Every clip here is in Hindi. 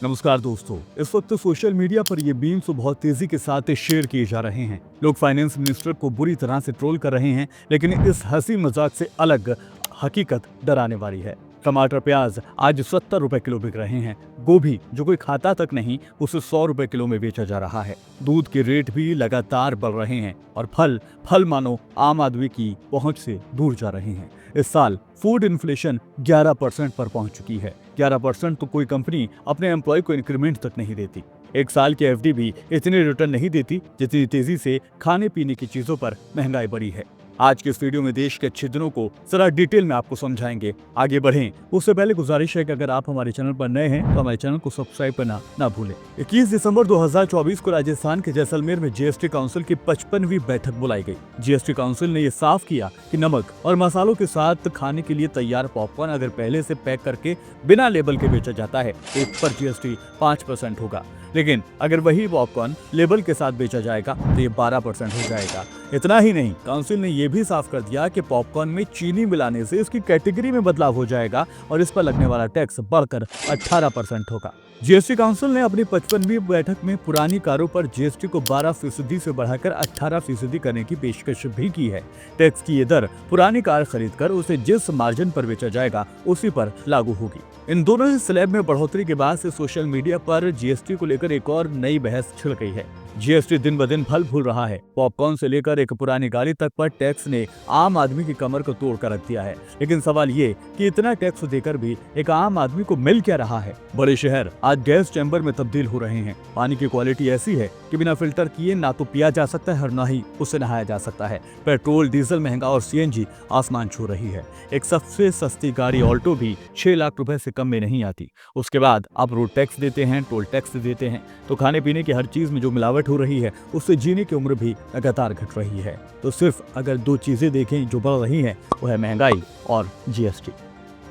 नमस्कार दोस्तों, इस वक्त सोशल मीडिया पर ये मीम्स बहुत तेजी के साथ शेयर किए जा रहे हैं। लोग फाइनेंस मिनिस्टर को बुरी तरह से ट्रोल कर रहे हैं, लेकिन इस हंसी मजाक से अलग हकीकत डराने वाली है। टमाटर प्याज आज 70 रुपए किलो बिक रहे हैं। गोभी जो कोई खाता तक नहीं, उसे 100 रुपए किलो में बेचा जा रहा है। दूध के रेट भी लगातार बढ़ रहे हैं और फल मानो आम आदमी की पहुंच से दूर जा रहे हैं। इस साल फूड इन्फ्लेशन 11% पर पहुंच चुकी है। 11% तो कोई कंपनी अपने एम्प्लॉय को इंक्रीमेंट तक नहीं देती। एक साल की एफडी भी इतनी रिटर्न नहीं देती जितनी तेजी से खाने पीने की चीजों पर महंगाई बढ़ी है। आज के इस वीडियो में देश के अच्छे दिनों को जरा डिटेल में आपको समझाएंगे। आगे बढ़ें उससे पहले गुजारिश है कि अगर आप हमारे चैनल पर नए हैं तो हमारे चैनल को सब्सक्राइब करना ना भूलें। 21 दिसंबर 2024 को राजस्थान के जैसलमेर में जीएसटी काउंसिल की 55वीं बैठक बुलाई गई। जीएसटी काउंसिल ने ये साफ किया कि नमक और मसालों के साथ खाने के लिए तैयार पॉपकॉर्न अगर पहले से पैक करके बिना लेबल के बेचा जाता है तो इस पर जीएसटी 5% होगा, लेकिन अगर वही पॉपकॉर्न लेबल के साथ बेचा जाएगा तो ये 12% हो जाएगा। इतना ही नहीं, काउंसिल ने यह भी साफ कर दिया कि पॉपकॉर्न में चीनी मिलाने से इसकी कैटेगरी में बदलाव हो जाएगा और इस पर लगने वाला टैक्स बढ़कर 18% होगा। जीएसटी काउंसिल ने अपनी 55वीं बैठक में पुरानी कारों पर जीएसटी को 12% से बढ़ाकर 18% करने की पेशकश भी की है। टैक्स की ये दर पुरानी कार खरीदकर उसे जिस मार्जिन पर बेचा जाएगा उसी पर लागू होगी। इन दोनों ही स्लैब में बढ़ोतरी के बाद से सोशल मीडिया पर जीएसटी को लेकर एक और नई बहस छिड़ गई है। जीएसटी दिन ब दिन फल फूल रहा है। पॉपकॉर्न से लेकर एक पुरानी गाड़ी तक पर टैक्स ने आम आदमी की कमर को तोड़ कर रख दिया है। लेकिन सवाल ये कि इतना टैक्स देकर भी एक आम आदमी को मिल क्या रहा है। बड़े शहर आज गैस चैम्बर में तब्दील हो रहे हैं। पानी की क्वालिटी ऐसी है कि बिना फिल्टर किए ना तो पिया जा सकता है और ना ही उससे नहाया जा सकता है। पेट्रोल डीजल महंगा और सीएनजी आसमान छू रही है। एक सबसे सस्ती गाड़ी ऑल्टो भी 6 लाख रुपए से कम में नहीं आती। उसके बाद आप रोड टैक्स देते हैं, टोल टैक्स देते हैं, तो खाने पीने की हर चीज में जो मिलावट हो रही है उससे जीने की उम्र भी लगातार घट रही है। तो सिर्फ अगर दो चीजें देखें जो बढ़ रही हैं, वो है महंगाई और जीएसटी।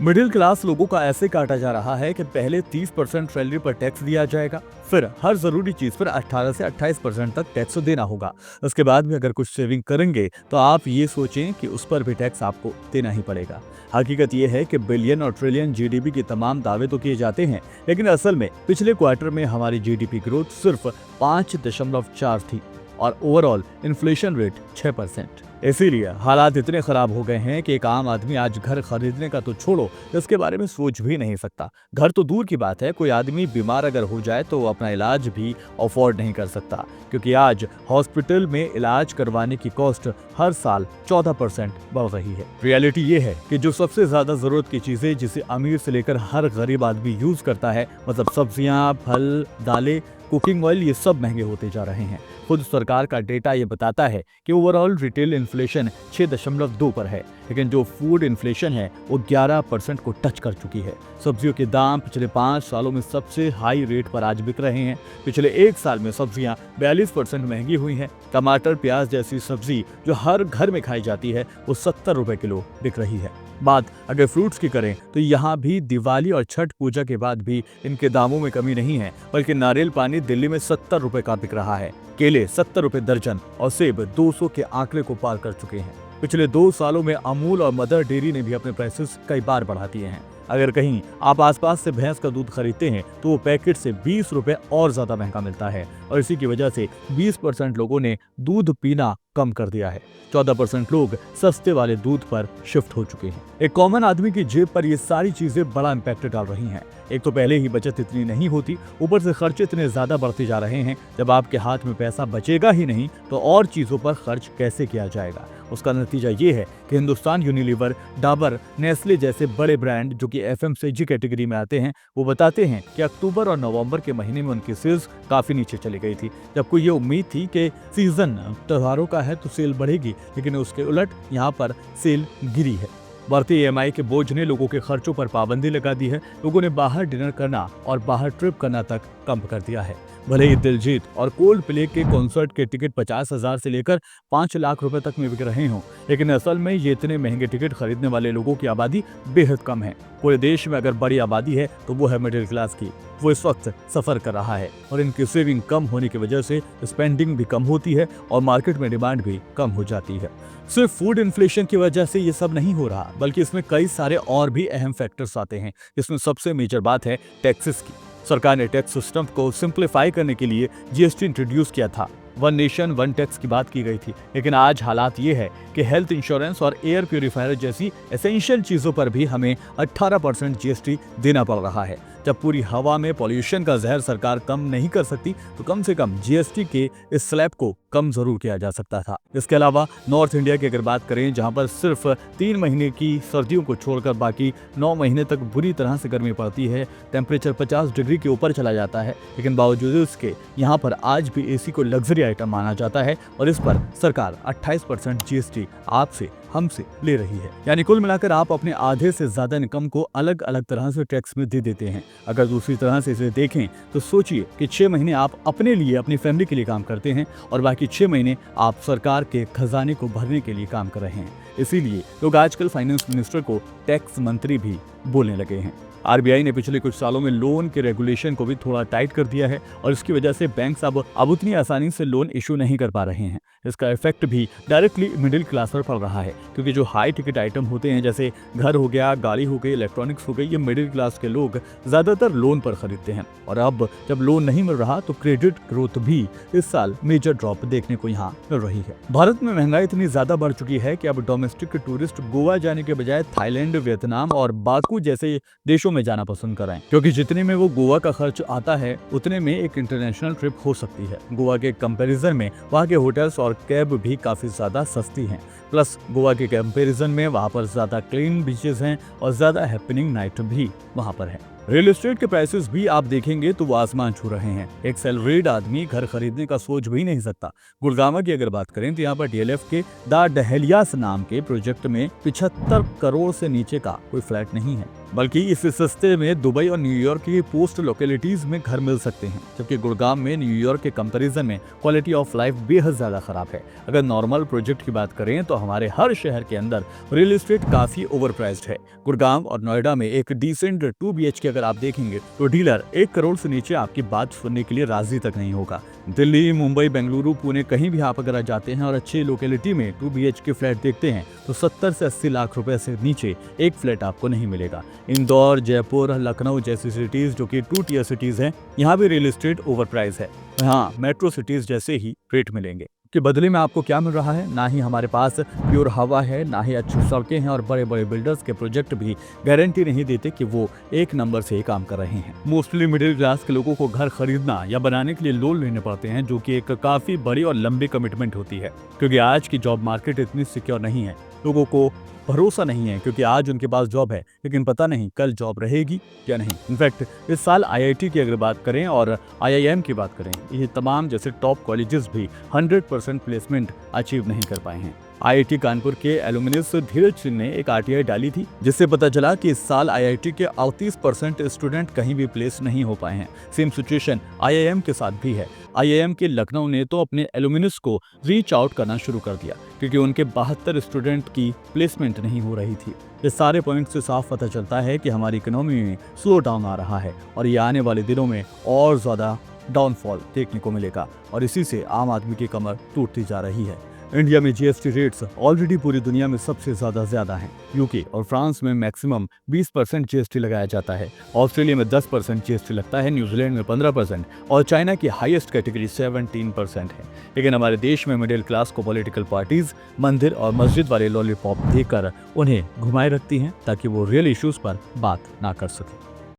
मिडिल क्लास लोगों का ऐसे काटा जा रहा है कि पहले 30% सैलरी पर टैक्स दिया जाएगा, फिर हर जरूरी चीज पर 18 से 28% तक टैक्स देना होगा। उसके बाद भी अगर कुछ सेविंग करेंगे तो आप ये सोचें कि उस पर भी टैक्स आपको देना ही पड़ेगा। हकीकत ये है कि बिलियन और ट्रिलियन जीडीपी के तमाम दावे तो किए जाते हैं, लेकिन असल में पिछले क्वार्टर में हमारी जीडीपी ग्रोथ सिर्फ 5.4 थी और ओवरऑल इन्फ्लेशन रेट 6%। इसीलिए हालात इतने खराब हो गए हैं कि एक आम आदमी आज घर खरीदने का तो छोड़ो, इसके बारे में सोच भी नहीं सकता। घर तो दूर की बात है, कोई आदमी बीमार अगर हो जाए तो वो अपना इलाज भी अफोर्ड नहीं कर सकता, क्योंकि आज हॉस्पिटल में इलाज करवाने की कॉस्ट हर साल 14% बढ़ रही है। रियलिटी ये है कि जो सबसे ज्यादा जरूरत की चीजें जिसे अमीर से लेकर हर गरीब आदमी यूज करता है, मतलब सब्जियां, फल, दालें, कुकिंग ऑयल, ये सब महंगे होते जा रहे हैं। खुद सरकार का डेटा ये बताता है कि ओवरऑल रिटेल इन्फ्लेशन 6.2 पर है, लेकिन जो फूड इन्फ्लेशन है वो 11% को टच कर चुकी है। सब्जियों के दाम पिछले 5 सालों में सबसे हाई रेट पर आज बिक रहे हैं। पिछले 1 साल में सब्जियां 42% महंगी हुई हैं। टमाटर प्याज जैसी सब्जी जो हर घर में खाई जाती है वो 70 रुपए किलो बिक रही है। बात अगर फ्रूट्स की करें तो यहाँ भी दिवाली और छठ पूजा के बाद भी इनके दामों में कमी नहीं है, बल्कि नारियल पानी दिल्ली में 70 रुपए का बिक रहा है। केले 70 रुपए दर्जन और सेब 200 के आंकड़े को पार कर चुके हैं। पिछले 2 सालों में अमूल और मदर डेयरी ने भी अपने प्राइसेस कई बार बढ़ा दिए हैं। अगर कहीं आप आसपास से भैंस का दूध खरीदते हैं तो वो पैकेट से 20 रुपए और ज्यादा महंगा मिलता है और इसी की वजह से 20% लोगों ने दूध पीना कम कर दिया है। 14% लोग सस्ते वाले दूध पर शिफ्ट हो चुके हैं। एक कॉमन आदमी की जेब पर ये सारी चीजें बड़ा इम्पैक्ट डाल रही हैं। एक तो पहले ही बचत इतनी नहीं होती, ऊपर से खर्च इतने ज्यादा बढ़ते जा रहे हैं। जब आपके हाथ में पैसा बचेगा ही नहीं तो और चीजों पर खर्च कैसे किया जाएगा। उसका नतीजा ये है कि हिंदुस्तान यूनिलीवर, डाबर, नेस्ले जैसे बड़े ब्रांड जो कि एफएमसीजी कैटेगरी में आते हैं, वो बताते हैं कि अक्टूबर और नवंबर के महीने में उनकी सेल्स काफी नीचे चली गई थी। जबकि ये उम्मीद थी कि सीजन त्योहारों का है तो सेल बढ़ेगी, लेकिन उसके उलट यहाँ पर सेल गिरी है। बढ़ती ईएमआई के बोझ ने लोगों के खर्चों पर पाबंदी लगा दी है। लोगों ने बाहर डिनर करना और बाहर ट्रिप करना तक कम कर दिया है। भले ही दिलजीत और कोल्ड प्ले के कॉन्सर्ट के टिकट 50,000 से लेकर 5 लाख रुपए तक में बिक रहे हों, लेकिन असल में ये इतने महंगे टिकट खरीदने वाले लोगों की आबादी बेहद कम है। पूरे देश में अगर बड़ी आबादी है तो वो है मिडिल क्लास की। वो इस वक्त सफर कर रहा है और इनकी सेविंग कम होने की वजह से स्पेंडिंग भी कम होती है और मार्केट में डिमांड भी कम हो जाती है। सिर्फ फूड इन्फ्लेशन की वजह से ये सब नहीं हो रहा, बल्कि इसमें कई सारे और भी अहम फैक्टर्स आते हैं। इसमें सबसे मेजर बात है टैक्सेस की। सरकार ने टैक्स सिस्टम को सिंप्लीफाई करने के लिए जीएसटी इंट्रोड्यूस किया था। वन नेशन वन टैक्स की बात की गई थी, लेकिन आज हालात ये है कि हेल्थ इंश्योरेंस और एयर प्यूरिफायर जैसी एसेंशियल चीजों पर भी हमें 18% जीएसटी देना पड़ रहा है। जब पूरी हवा में पॉल्यूशन का जहर सरकार कम नहीं कर सकती तो कम से कम जीएसटी के इस स्लैब को कम जरूर किया जा सकता था। इसके अलावा नॉर्थ इंडिया की अगर बात करें, जहां पर सिर्फ 3 महीने की सर्दियों को छोड़कर बाकी 9 महीने तक बुरी तरह से गर्मी पड़ती है, टेम्परेचर 50 डिग्री के ऊपर चला जाता है, लेकिन बावजूद इसके यहाँ पर आज भी एसी को लग्जरी आइटम माना जाता है और इस पर सरकार 28% जीएसटी आपसे हमसे ले रही है। यानी कुल मिलाकर आप अपने आधे से ज्यादा इनकम को अलग अलग तरह से टैक्स में दे देते हैं। अगर दूसरी तरह से इसे देखें तो सोचिए कि 6 महीने आप अपने लिए, अपनी फैमिली के लिए काम करते हैं और बाकी 6 महीने आप सरकार के खजाने को भरने के लिए काम कर रहे हैं। इसीलिए लोग आजकल फाइनेंस मिनिस्टर को टैक्स मंत्री भी बोलने लगे हैं। आरबीआई ने पिछले कुछ सालों में लोन के रेगुलेशन को भी थोड़ा टाइट कर दिया है और इसकी वजह से बैंक्स अब उतनी आसानी से लोन इशू नहीं कर पा रहे हैं। इसका इफेक्ट भी डायरेक्टली मिडिल क्लास पर पड़ रहा है, क्योंकि जो हाई टिकट आइटम होते हैं जैसे घर हो गया, गाड़ी हो गई, इलेक्ट्रॉनिक्स हो गई, ये मिडिल क्लास के लोग ज्यादातर लोन पर खरीदते हैं और अब जब लोन नहीं मिल रहा तो क्रेडिट ग्रोथ भी इस साल मेजर ड्रॉप देखने को यहाँ मिल रही है। भारत में महंगाई इतनी ज्यादा बढ़ चुकी है कि अब डोमेस्टिक टूरिस्ट गोवा जाने के बजाय थाईलैंड, वियतनाम और बाकू जैसे देशों में जाना पसंद कर रहे हैं, क्योंकि जितने में वो गोवा का खर्च आता है उतने में एक इंटरनेशनल ट्रिप हो सकती है। गोवा के कंपैरिजन में वहाँ के होटल्स और कैब भी काफी ज्यादा सस्ती हैं। प्लस गोवा के कंपैरिजन में वहाँ पर ज्यादा क्लीन बीचेस हैं और ज्यादा हैपनिंग नाइट भी वहाँ पर है। रियल एस्टेट के प्राइसेस भी आप देखेंगे तो वो आसमान छू रहे हैं। एक सैलरीड आदमी घर खरीदने का सोच भी नहीं सकता। गुड़गांव की अगर बात करें तो यहाँ पर डीएलएफ के द डहेलियास नाम के प्रोजेक्ट में 75 करोड़ से नीचे का कोई फ्लैट नहीं है, बल्कि इस सस्ते में दुबई और न्यूयॉर्क की पोस्ट लोकेलिटीज में घर मिल सकते हैं, जबकि गुड़गांव में न्यूयॉर्क के कंपैरिजन में क्वालिटी ऑफ लाइफ बेहद ज्यादा खराब है। अगर नॉर्मल प्रोजेक्ट की बात करें तो हमारे हर शहर के अंदर रियल एस्टेट काफी ओवर प्राइस्ड है। गुड़गांव और नोएडा में एक डिसेंट 2 BHK अगर आप देखेंगे तो डीलर 1 करोड़ से नीचे आपकी बात सुनने के लिए राजी तक नहीं होगा। दिल्ली, मुंबई, बेंगलुरु, पुणे कहीं भी आप अगर जाते हैं और अच्छी लोकेलिटी में 2 BHK फ्लैट देखते हैं तो 70 से 80 लाख रुपए से नीचे एक फ्लैट आपको नहीं मिलेगा। इंदौर, जयपुर, लखनऊ जैसी सिटीज जो कि 2 टियर सिटीज हैं, यहाँ भी रियल एस्टेट ओवर प्राइस है। हाँ, मेट्रो सिटीज जैसे ही रेट मिलेंगे। कि बदले में आपको क्या मिल रहा है? ना ही हमारे पास प्योर हवा है, ना ही अच्छी सड़कें हैं और बड़े बड़े बिल्डर्स के प्रोजेक्ट भी गारंटी नहीं देते कि वो एक नंबर से ही काम कर रहे हैं। मोस्टली मिडिल क्लास के लोगों को घर खरीदना या बनाने के लिए लोन लेने पड़ते हैं, जो कि एक काफी बड़ी और लंबी कमिटमेंट होती है, क्योंकि आज की जॉब मार्केट इतनी सिक्योर नहीं है। लोगों को भरोसा नहीं है, क्योंकि आज उनके पास जॉब है लेकिन पता नहीं कल जॉब रहेगी या नहीं। इनफैक्ट इस साल आईआईटी की अगर बात करें और आईआईएम की बात करें, ये तमाम जैसे टॉप कॉलेजेस भी 100% प्लेसमेंट अचीव नहीं कर पाए हैं। आईआईटी कानपुर के एलुमनस धीरज सिंह ने एक आरटीआई डाली थी, जिससे पता चला कि इस साल आईआईटी के 38% स्टूडेंट कहीं भी प्लेस नहीं हो पाए हैं। सेम सिचुएशन आईआईएम के साथ भी है। आईआईएम के लखनऊ ने तो अपने एलुमनस को रीच आउट करना शुरू कर दिया, क्योंकि उनके 72 स्टूडेंट की प्लेसमेंट नहीं हो रही थी। इस सारे पॉइंट से साफ पता चलता है कि हमारी इकोनॉमी में स्लो डाउन आ रहा है और ये आने वाले दिनों में और ज्यादा डाउनफॉल देखने को मिलेगा और इसी से आम आदमी की कमर टूटती जा रही है। इंडिया में जीएसटी रेट्स ऑलरेडी पूरी दुनिया में सबसे ज्यादा हैं। यूके और फ्रांस में मैक्सिमम 20% जीएसटी लगाया जाता है, ऑस्ट्रेलिया में 10% जीएसटी लगता है, न्यूजीलैंड में 15% और चाइना की हाईएस्ट कैटेगरी 17% है। लेकिन हमारे देश में मिडिल क्लास को पॉलिटिकल पार्टीज मंदिर और मस्जिद वाले लॉलीपॉप देकर उन्हें घुमाए रखती हैं ताकि वो रियल इश्यूज पर बात ना कर सके।